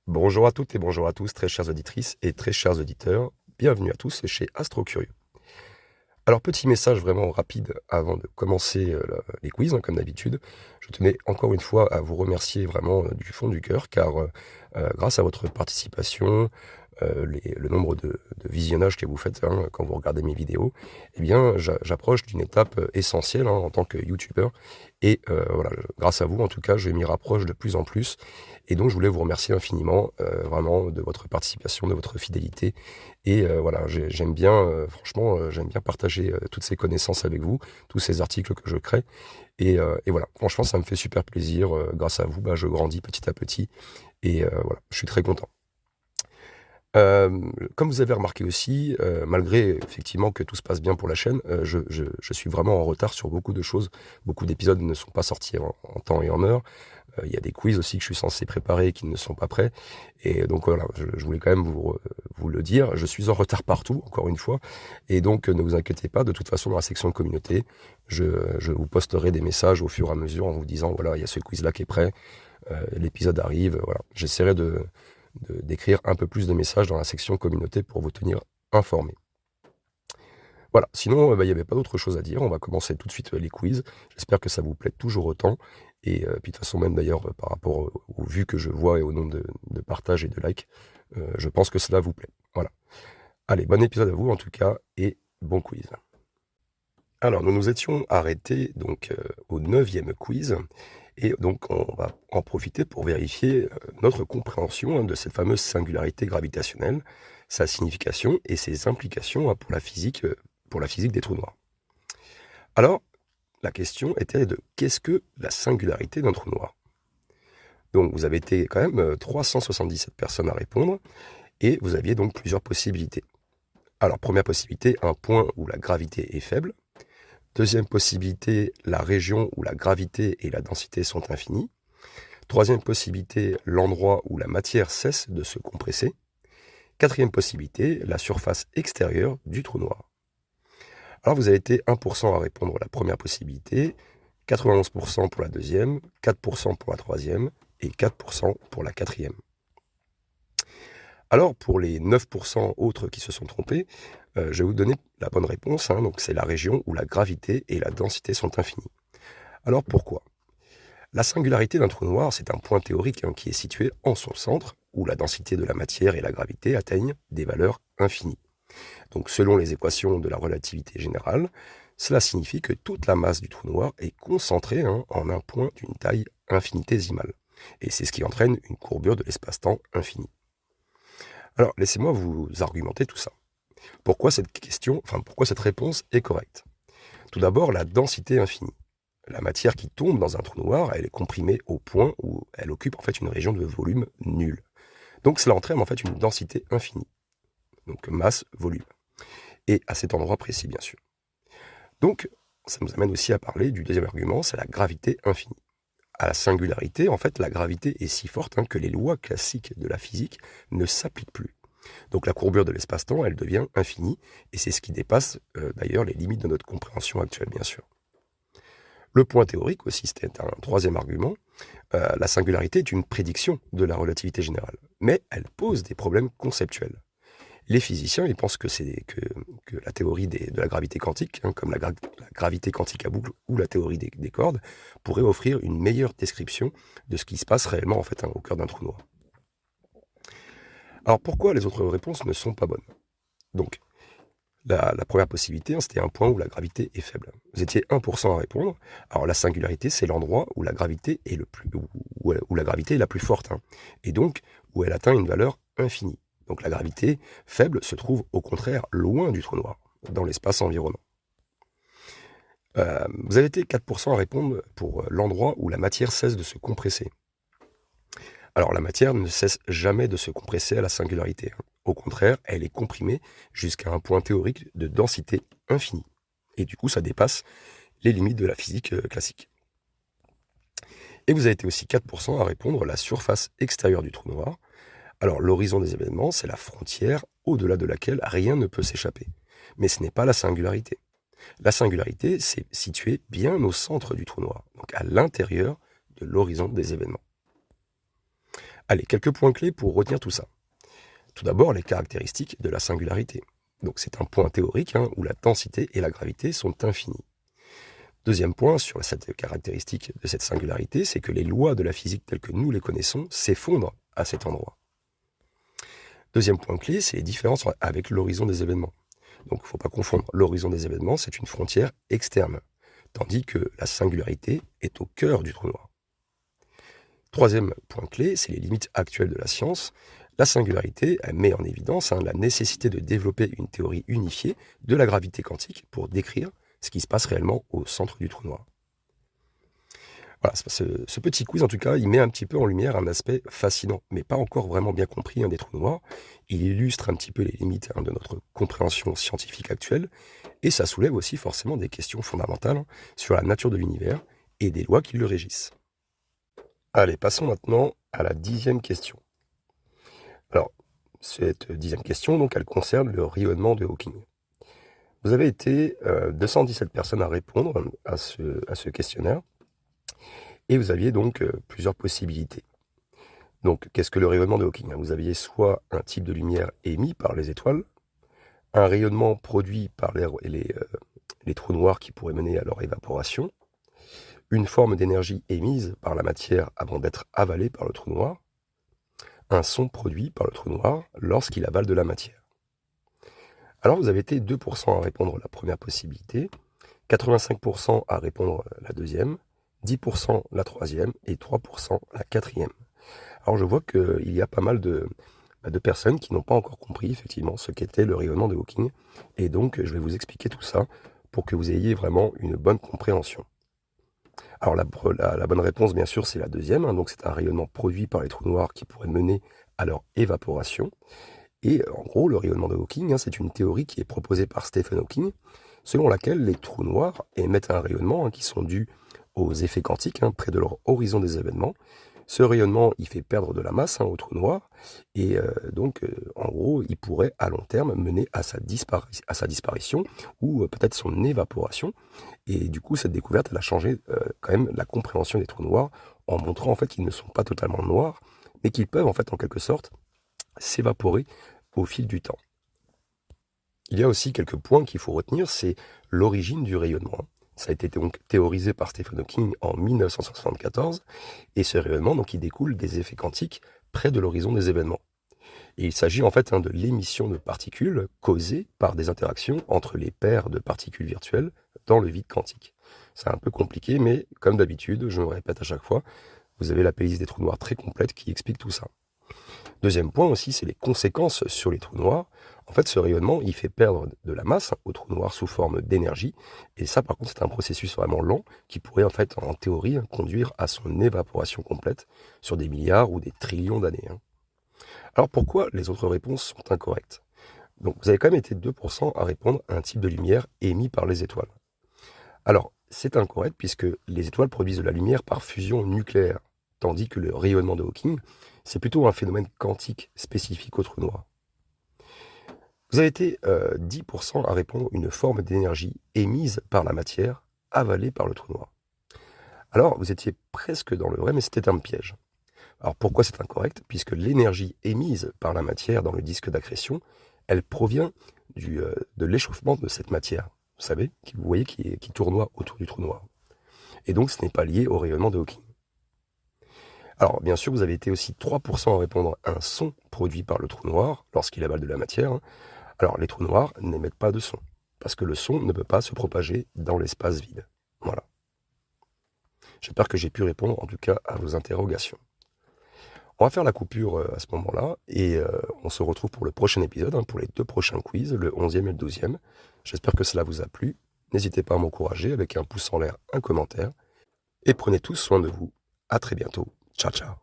Bonjour à toutes et bonjour à tous, très chères auditrices et très chers auditeurs. Bienvenue à tous chez Astro Curieux. Alors, petit message vraiment rapide avant de commencer les quiz, comme d'habitude. Je tenais encore une fois à vous remercier vraiment du fond du cœur, car grâce à votre participation, le nombre de visionnages que vous faites quand vous regardez mes vidéos, eh bien, j'approche d'une étape essentielle en tant que youtubeur. Et voilà, grâce à vous, en tout cas, je m'y rapproche de plus en plus. Et donc, je voulais vous remercier infiniment, vraiment, de votre participation, de votre fidélité. Et voilà, j'aime bien, franchement, j'aime bien partager toutes ces connaissances avec vous, tous ces articles que je crée. Et voilà, franchement, ça me fait super plaisir. Grâce à vous, je grandis petit à petit. Et voilà, je suis très content. Comme vous avez remarqué aussi, malgré effectivement que tout se passe bien pour la chaîne, je suis vraiment en retard sur beaucoup de choses. Beaucoup d'épisodes ne sont pas sortis en temps et en heure. Il y a des quiz aussi que je suis censé préparer et qui ne sont pas prêts. Et donc voilà, je voulais quand même vous le dire. Je suis en retard partout, encore une fois. Et donc ne vous inquiétez pas, de toute façon, dans la section communauté, je vous posterai des messages au fur et à mesure en vous disant, voilà, il y a ce quiz-là qui est prêt, l'épisode arrive. Voilà, j'essaierai d'écrire un peu plus de messages dans la section communauté pour vous tenir informé. Voilà, sinon, il n'y avait pas d'autre chose à dire. On va commencer tout de suite les quiz. J'espère que ça vous plaît toujours autant. Et puis de toute façon, même d'ailleurs, par rapport aux vues que je vois et au nombre de partages et de likes, je pense que cela vous plaît. Voilà. Allez, bon épisode à vous en tout cas, et bon quiz. Alors, nous nous étions arrêtés donc au 9e quiz. Et donc, on va en profiter pour vérifier notre compréhension de cette fameuse singularité gravitationnelle, sa signification et ses implications pour la physique des trous noirs. Alors, la question était de qu'est-ce que la singularité d'un trou noir? Donc, vous avez été quand même 377 personnes à répondre, et vous aviez donc plusieurs possibilités. Alors, première possibilité, un point où la gravité est faible. Deuxième possibilité, la région où la gravité et la densité sont infinies. Troisième possibilité, l'endroit où la matière cesse de se compresser. Quatrième possibilité, la surface extérieure du trou noir. Alors vous avez été 1% à répondre à la première possibilité, 91% pour la deuxième, 4% pour la troisième et 4% pour la quatrième. Alors pour les 9% autres qui se sont trompés, je vais vous donner la bonne réponse. Donc c'est la région où la gravité et la densité sont infinies. Alors pourquoi? La singularité d'un trou noir, c'est un point théorique qui est situé en son centre, où la densité de la matière et la gravité atteignent des valeurs infinies. Donc selon les équations de la relativité générale, cela signifie que toute la masse du trou noir est concentrée en un point d'une taille infinitésimale. Et c'est ce qui entraîne une courbure de l'espace-temps infini. Alors laissez-moi vous argumenter tout ça. Pourquoi pourquoi cette réponse est correcte? Tout d'abord, la densité infinie. La matière qui tombe dans un trou noir, elle est comprimée au point où elle occupe en fait une région de volume nulle. Donc cela entraîne en fait une densité infinie. Donc masse, volume. Et à cet endroit précis, bien sûr. Donc, ça nous amène aussi à parler du deuxième argument, c'est la gravité infinie. À la singularité, en fait, la gravité est si forte que les lois classiques de la physique ne s'appliquent plus. Donc la courbure de l'espace-temps, elle devient infinie, et c'est ce qui dépasse d'ailleurs les limites de notre compréhension actuelle, bien sûr. Le point théorique aussi, c'était un troisième argument. La singularité est une prédiction de la relativité générale, mais elle pose des problèmes conceptuels. Les physiciens, ils pensent que la théorie de la gravité quantique, comme la gravité quantique à boucle ou la théorie des cordes, pourrait offrir une meilleure description de ce qui se passe réellement en fait au cœur d'un trou noir. Alors pourquoi les autres réponses ne sont pas bonnes? Donc, la première possibilité, c'était un point où la gravité est faible. Vous étiez 1% à répondre. Alors la singularité, c'est l'endroit où la gravité est où la gravité est la plus forte, et donc où elle atteint une valeur infinie. Donc la gravité faible se trouve au contraire loin du trou noir, dans l'espace environnant. Vous avez été 4% à répondre pour l'endroit où la matière cesse de se compresser. Alors la matière ne cesse jamais de se compresser à la singularité. Au contraire, elle est comprimée jusqu'à un point théorique de densité infinie. Et du coup, ça dépasse les limites de la physique classique. Et vous avez été aussi 4% à répondre la surface extérieure du trou noir. Alors l'horizon des événements, c'est la frontière au-delà de laquelle rien ne peut s'échapper. Mais ce n'est pas la singularité. La singularité, c'est situé bien au centre du trou noir, donc à l'intérieur de l'horizon des événements. Allez, quelques points clés pour retenir tout ça. Tout d'abord, les caractéristiques de la singularité. Donc c'est un point théorique où la densité et la gravité sont infinies. Deuxième point sur cette caractéristique de cette singularité, c'est que les lois de la physique telles que nous les connaissons s'effondrent à cet endroit. Deuxième point clé, c'est les différences avec l'horizon des événements. Donc il ne faut pas confondre, l'horizon des événements, c'est une frontière externe, tandis que la singularité est au cœur du trou noir. Troisième point clé, c'est les limites actuelles de la science. La singularité, elle met en évidence la nécessité de développer une théorie unifiée de la gravité quantique pour décrire ce qui se passe réellement au centre du trou noir. Voilà, ce petit quiz, en tout cas, il met un petit peu en lumière un aspect fascinant, mais pas encore vraiment bien compris des trous noirs. Il illustre un petit peu les limites de notre compréhension scientifique actuelle, et ça soulève aussi forcément des questions fondamentales sur la nature de l'univers et des lois qui le régissent. Allez, passons maintenant à la 10e question. Alors, cette 10e question, donc, elle concerne le rayonnement de Hawking. Vous avez été 217 personnes à répondre à ce questionnaire, et vous aviez donc plusieurs possibilités. Donc, qu'est-ce que le rayonnement de Hawking? Vous aviez soit un type de lumière émis par les étoiles, un rayonnement produit par les trous noirs qui pourraient mener à leur évaporation, une forme d'énergie émise par la matière avant d'être avalée par le trou noir, un son produit par le trou noir lorsqu'il avale de la matière. Alors vous avez été 2% à répondre la première possibilité, 85% à répondre la deuxième, 10% la troisième et 3% la quatrième. Alors je vois qu'il y a pas mal de personnes qui n'ont pas encore compris effectivement ce qu'était le rayonnement de Hawking, et donc je vais vous expliquer tout ça pour que vous ayez vraiment une bonne compréhension. Alors la bonne réponse bien sûr c'est la deuxième, donc c'est un rayonnement produit par les trous noirs qui pourrait mener à leur évaporation. Et en gros le rayonnement de Hawking, c'est une théorie qui est proposée par Stephen Hawking, selon laquelle les trous noirs émettent un rayonnement qui sont dus aux effets quantiques près de leur horizon des événements. Ce rayonnement, il fait perdre de la masse au trou noir, et donc, en gros, il pourrait à long terme mener à sa disparition, ou peut-être son évaporation. Et du coup, cette découverte, elle a changé quand même la compréhension des trous noirs, en montrant en fait qu'ils ne sont pas totalement noirs, mais qu'ils peuvent en fait en quelque sorte s'évaporer au fil du temps. Il y a aussi quelques points qu'il faut retenir, c'est l'origine du rayonnement. Ça a été donc théorisé par Stephen Hawking en 1974, et ce rayonnement donc, il découle des effets quantiques près de l'horizon des événements. Et il s'agit en fait de l'émission de particules causées par des interactions entre les paires de particules virtuelles dans le vide quantique. C'est un peu compliqué, mais comme d'habitude, je me répète à chaque fois, vous avez la playlist des trous noirs très complète qui explique tout ça. Deuxième point aussi, c'est les conséquences sur les trous noirs. En fait, ce rayonnement, il fait perdre de la masse aux trous noirs sous forme d'énergie. Et ça, par contre, c'est un processus vraiment lent qui pourrait, en fait, en théorie, conduire à son évaporation complète sur des milliards ou des trillions d'années. Alors, pourquoi les autres réponses sont incorrectes? Donc, vous avez quand même été 2% à répondre à un type de lumière émis par les étoiles. Alors, c'est incorrect puisque les étoiles produisent de la lumière par fusion nucléaire, tandis que le rayonnement de Hawking, c'est plutôt un phénomène quantique spécifique au trou noir. Vous avez été 10% à répondre une forme d'énergie émise par la matière, avalée par le trou noir. Alors, vous étiez presque dans le vrai, mais c'était un piège. Alors, pourquoi c'est incorrect? Puisque l'énergie émise par la matière dans le disque d'accrétion, elle provient de l'échauffement de cette matière, vous savez, vous voyez, qui tournoie autour du trou noir. Et donc, ce n'est pas lié au rayonnement de Hawking. Alors, bien sûr, vous avez été aussi 3% à répondre à un son produit par le trou noir lorsqu'il avale de la matière. Alors, les trous noirs n'émettent pas de son, parce que le son ne peut pas se propager dans l'espace vide. Voilà. J'espère que j'ai pu répondre, en tout cas, à vos interrogations. On va faire la coupure à ce moment-là, et on se retrouve pour le prochain épisode, pour les 2 prochains quiz, le 11e et le 12e. J'espère que cela vous a plu. N'hésitez pas à m'encourager avec un pouce en l'air, un commentaire, et prenez tous soin de vous. À très bientôt. Ciao, ciao.